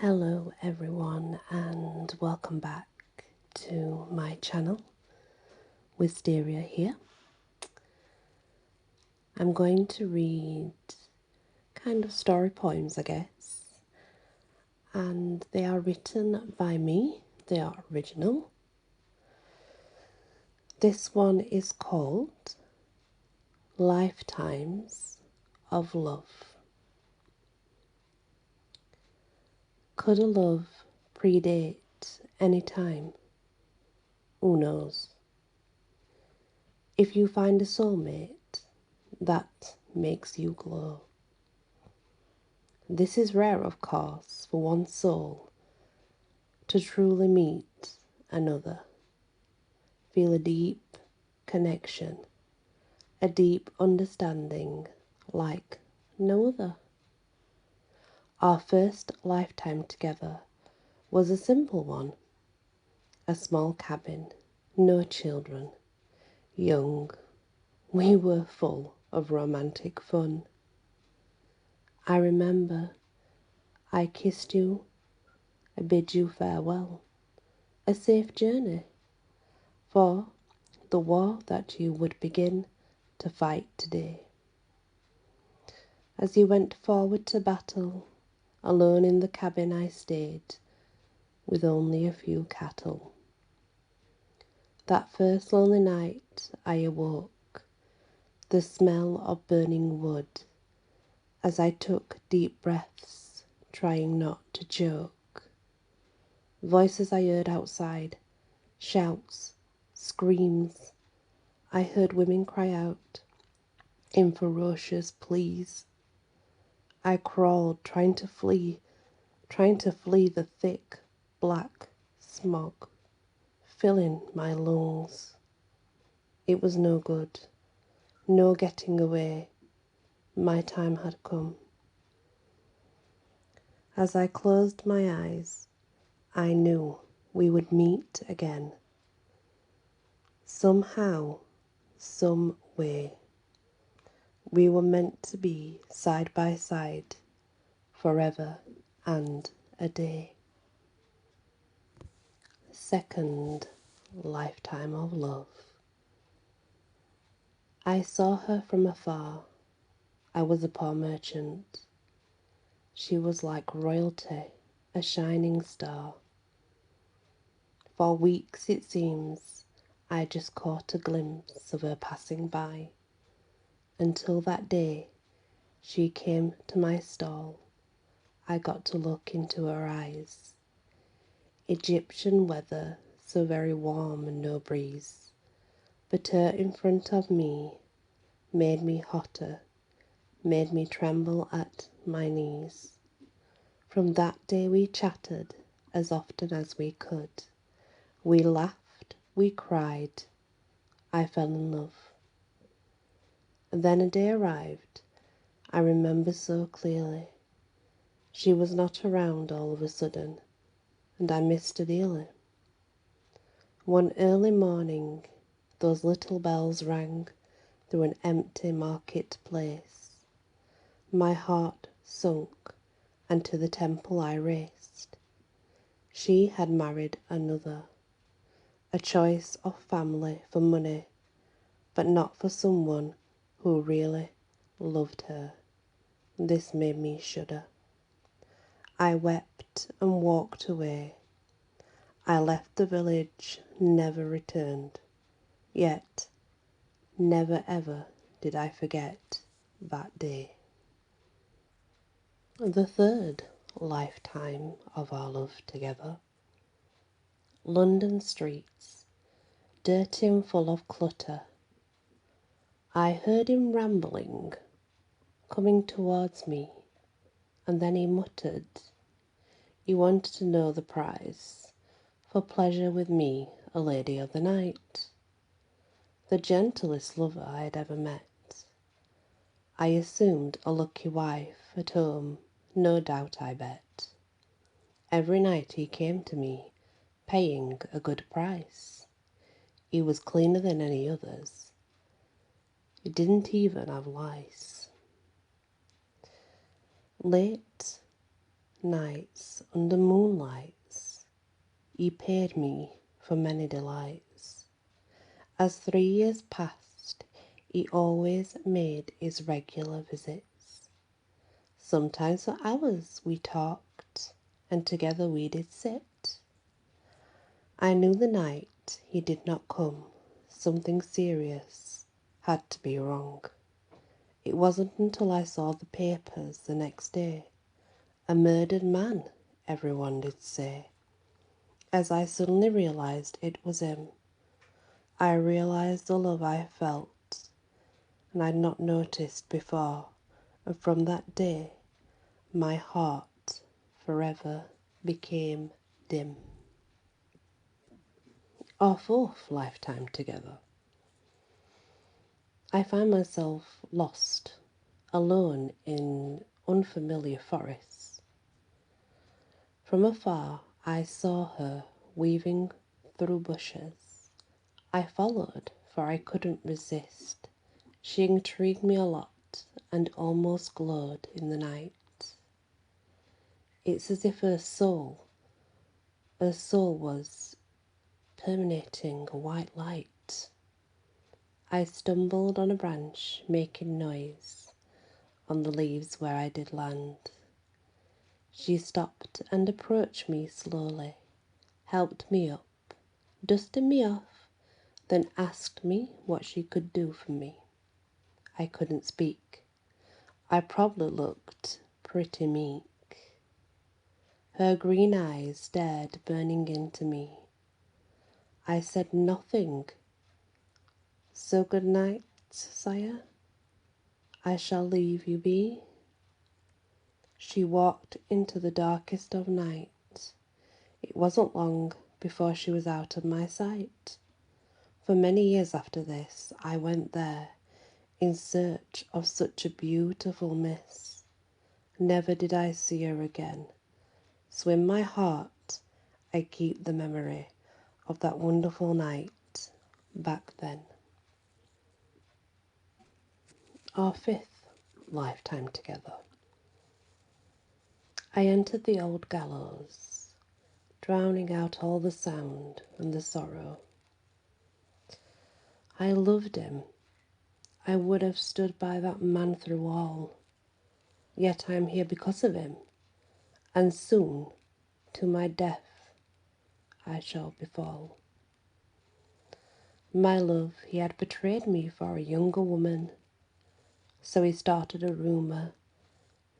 Hello everyone and welcome back to my channel. Wisteria here. I'm going to read kind of story poems, I guess, and they are written by me. They are original. This one is called Lifetimes of Love. Could a love predate any time? Who knows? If you find a soulmate, that makes you glow. This is rare, of course, for one soul to truly meet another, feel a deep connection, a deep understanding like no other. Our first lifetime together was a simple one, a small cabin, no children, young. We were full of romantic fun. I remember I kissed you, I bid you farewell, a safe journey, for the war that you would begin to fight today. As you went forward to battle, alone in the cabin I stayed, with only a few cattle. That first lonely night I awoke, the smell of burning wood, as I took deep breaths, trying not to choke. Voices I heard outside, shouts, screams. I heard women cry out in ferocious pleas. I crawled, trying to flee the thick, black smog filling my lungs. It was no good, no getting away. My time had come. As I closed my eyes, I knew we would meet again. Somehow, some way, we were meant to be side by side, forever and a day. Second lifetime of love. I saw her from afar. I was a poor merchant. She was like royalty, a shining star. For weeks, it seems, I just caught a glimpse of her passing by, until that day she came to my stall. I got to look into her eyes. Egyptian weather, so very warm and no breeze, but her in front of me made me hotter, made me tremble at my knees. From that day we chatted as often as we could. We laughed, we cried. I fell in love. Then a day arrived, I remember so clearly. She was not around all of a sudden, and I missed her dearly. One early morning, those little bells rang through an empty marketplace. My heart sunk, and to the temple I raced. She had married another, a choice of family for money, but not for someone who really loved her. This made me shudder. I wept and walked away. I left the village, never returned. Yet, never ever did I forget that day. The third lifetime of our love together. London streets, dirty and full of clutter. I heard him rambling, coming towards me, and then he muttered he wanted to know the price for pleasure with me, a lady of the night. The gentlest lover I had ever met. I assumed a lucky wife at home, no doubt I bet. Every night he came to me, paying a good price. He was cleaner than any others. He didn't even have lice. Late nights under moonlights, he paid me for many delights. As 3 years passed, he always made his regular visits. Sometimes for hours we talked, and together we did sit. I knew the night he did not come, something serious had to be wrong. It wasn't until I saw the papers the next day. A murdered man, everyone did say. As I suddenly realised it was him, I realised the love I felt, and I'd not noticed before, and from that day my heart forever became dim. Our fourth lifetime together. I find myself lost, alone in unfamiliar forests. From afar I saw her weaving through bushes. I followed, for I couldn't resist. She intrigued me a lot and almost glowed in the night. It's as if her soul was permeating a white light. I stumbled on a branch, making noise on the leaves where I did land. She stopped and approached me slowly, helped me up, dusted me off, then asked me what she could do for me. I couldn't speak. I probably looked pretty meek. Her green eyes stared burning into me. I said nothing. So good night, sire. I shall leave you be. She walked into the darkest of night. It wasn't long before she was out of my sight. For many years after this, I went there in search of such a beautiful miss. Never did I see her again. So in my heart, I keep the memory of that wonderful night back then. Our fifth lifetime together. I entered the old gallows, drowning out all the sound and the sorrow. I loved him. I would have stood by that man through all. Yet I am here because of him, and soon to my death I shall befall. My love, he had betrayed me for a younger woman, so he started a rumour,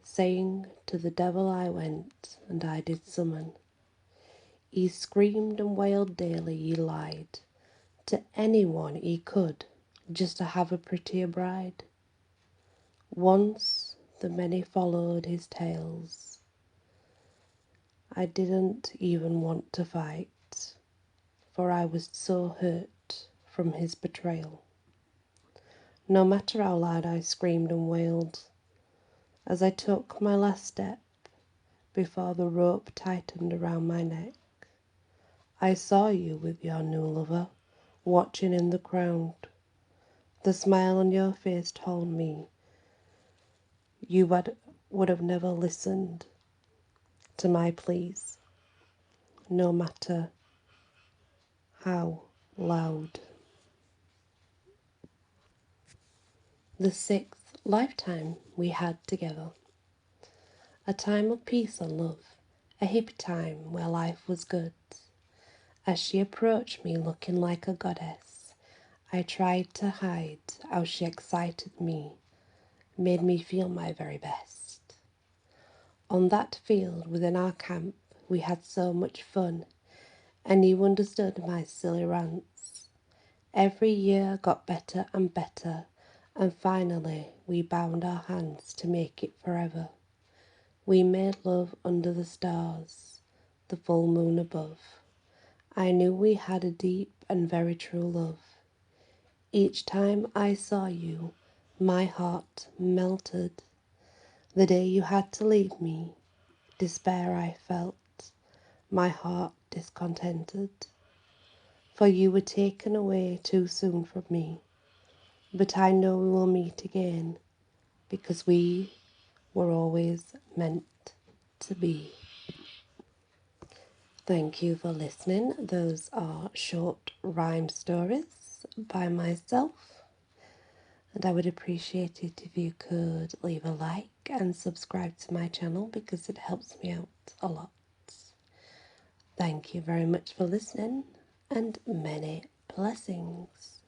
saying to the devil I went, and I did summon. He screamed and wailed daily, he lied to anyone he could, just to have a prettier bride. Once the many followed his tales. I didn't even want to fight, for I was so hurt from his betrayal. No matter how loud I screamed and wailed, as I took my last step before the rope tightened around my neck, I saw you with your new lover, watching in the crowd. The smile on your face told me would have never listened to my pleas, no matter how loud. The sixth lifetime we had together. A time of peace and love, a hippie time where life was good. As she approached me looking like a goddess, I tried to hide how she excited me, made me feel my very best. On that field within our camp, we had so much fun, and you understood my silly rants. Every year got better and better, and finally we bound our hands to make it forever. We made love under the stars, the full moon above. I knew we had a deep and very true love. Each time I saw you, my heart melted. The day you had to leave me, despair I felt, my heart discontented. For you were taken away too soon from me. But I know we will meet again, because we were always meant to be. Thank you for listening. Those are short rhyme stories by myself. And I would appreciate it if you could leave a like and subscribe to my channel because it helps me out a lot. Thank you very much for listening and many blessings.